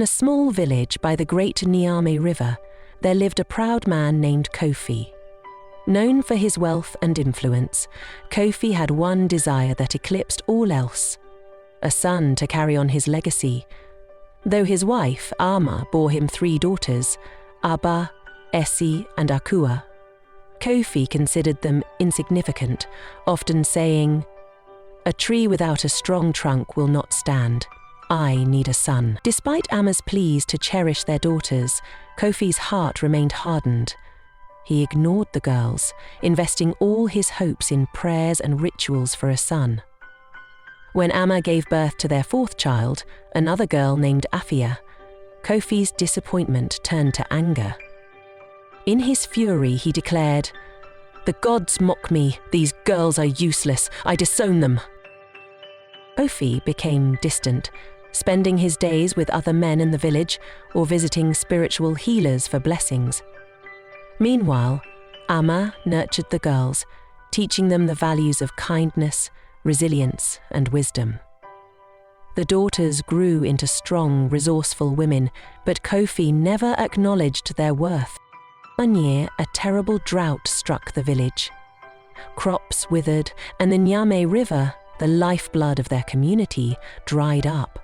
a small village by the great Niame River, there lived a proud man named Kofi. Known for his wealth and influence, Kofi had one desire that eclipsed all else: a son to carry on his legacy. Though his wife, Ama, bore him 3 daughters, Aba, Essie, and Akua, Kofi considered them insignificant, often saying, "A tree without a strong trunk will not stand. I need a son." Despite Ama's pleas to cherish their daughters, Kofi's heart remained hardened. He ignored the girls, investing all his hopes in prayers and rituals for a son. When Ama gave birth to their 4th child, another girl named Afia, Kofi's disappointment turned to anger. In his fury, he declared, "The gods mock me. These girls are useless. I disown them." Kofi became distant, spending his days with other men in the village or visiting spiritual healers for blessings. Meanwhile, Ama nurtured the girls, teaching them the values of kindness, resilience, and wisdom. The daughters grew into strong, resourceful women, but Kofi never acknowledged their worth. One year, a terrible drought struck the village. Crops withered, and the Nyame River, the lifeblood of their community, dried up.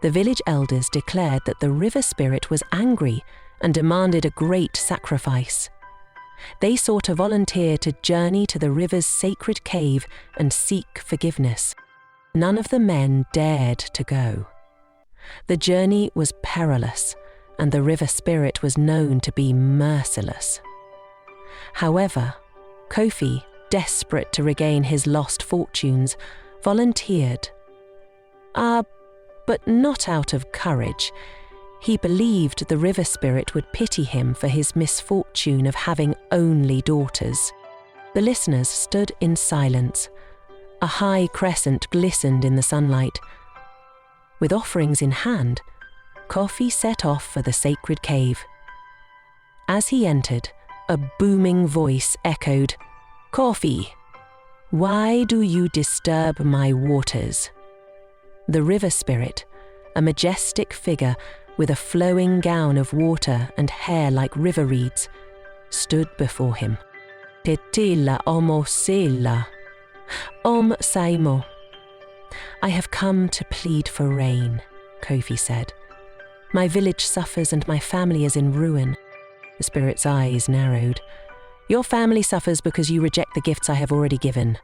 The village elders declared that the river spirit was angry and demanded a great sacrifice. They sought a volunteer to journey to the river's sacred cave and seek forgiveness. None of the men dared to go. The journey was perilous, and the river spirit was known to be merciless. However, Kofi, desperate to regain his lost fortunes, volunteered. But not out of courage. He believed the river spirit would pity him for his misfortune of having only daughters. The listeners stood in silence. A high crescent glistened in the sunlight. With offerings in hand, Kofi set off for the sacred cave. As he entered, a booming voice echoed, "Kofi, why do you disturb my waters?" The river spirit, a majestic figure with a flowing gown of water and hair like river reeds, stood before him. "Tetila omo sela, om saimo." "I have come to plead for rain," Kofi said. "My village suffers and my family is in ruin." The spirit's eyes narrowed. "Your family suffers because you reject the gifts I have already given.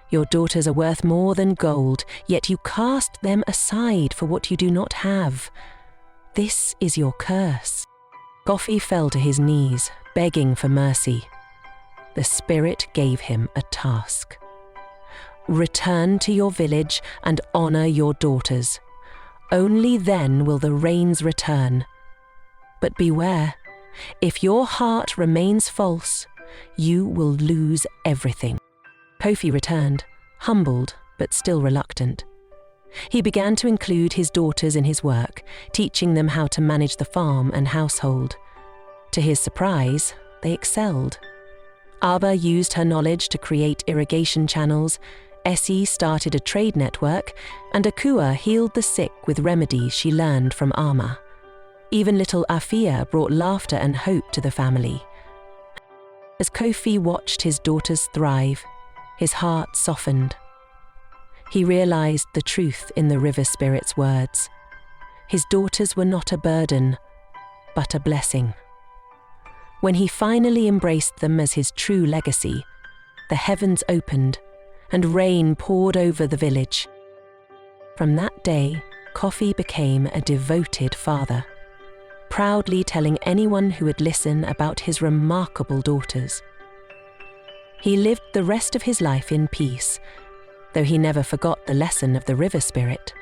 Your daughters are worth more than gold, yet you cast them aside for what you do not have. This is your curse." Kofi fell to his knees, begging for mercy. The spirit gave him a task. "Return to your village and honor your daughters. Only then will the rains return. But beware, if your heart remains false, you will lose everything." Kofi returned, humbled but still reluctant. He began to include his daughters in his work, teaching them how to manage the farm and household. To his surprise, they excelled. Aba used her knowledge to create irrigation channels, Essie started a trade network, and Akua healed the sick with remedies she learned from Ama. Even little Afia brought laughter and hope to the family. As Kofi watched his daughters thrive, his heart softened. He realized the truth in the river spirit's words. His daughters were not a burden, but a blessing. When he finally embraced them as his true legacy, the heavens opened and rain poured over the village. From that day, Kofi became a devoted father, proudly telling anyone who would listen about his remarkable daughters. He lived the rest of his life in peace, though he never forgot the lesson of the river spirit.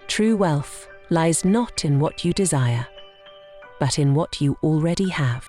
True wealth lies not in what you desire, but in what you already have.